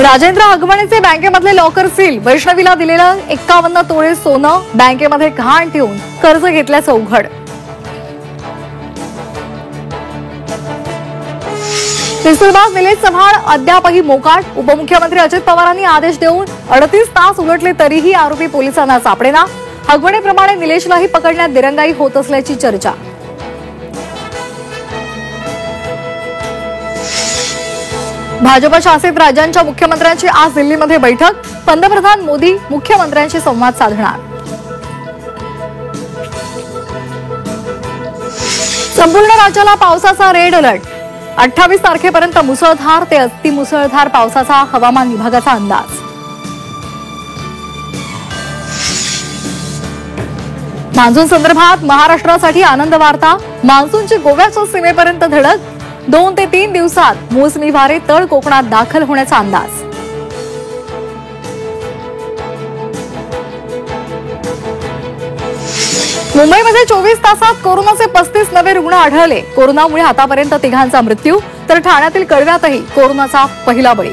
Rajendra हगवणेचे बँकेमधले locker seal, वैष्णवीला दिलेलं 51 तोळे सोनं बँकेमध्ये घाण ठेवून कर्ज घेतल्याचं उघड. पिस्तूलबाज निलेश चव्हाण अद्यापही मोकाट. उपमुख्यमंत्री अजित पवारांनी आदेश देऊन 38 तास उलटले तरीही आरोपी पोलिसांना सापडेना. हगवणेप्रमाणे निलेशलाही पकडण्यात दिरंगाई होत असल्याची चर्चा. भाजप शासित राज्यांच्या मुख्यमंत्र्यांची आज दिल्लीमध्ये बैठक. पंतप्रधान मोदी मुख्यमंत्र्यांशी संवाद साधणार. संपूर्ण राज्याला पावसाचा रेड अलर्ट. 28 तारखेपर्यंत मुसळधार ते अतिमुसळधार पावसाचा हवामान विभागाचा अंदाज. मान्सून संदर्भात महाराष्ट्रासाठी आनंद वार्ता. मान्सूनची गोव्याच्या सीमेपर्यंत धडक. 2 ते 3 दिवसात मोसमी वारे तळ कोकणात दाखल होण्याचा अंदाज. मुंबईमध्ये 24 तासात कोरोनाचे 35 नवे रुग्ण आढळले. कोरोनामुळे आतापर्यंत 3 मृत्यू तर ठाण्यातील कळव्यातही कोरोनाचा पहिला बळी.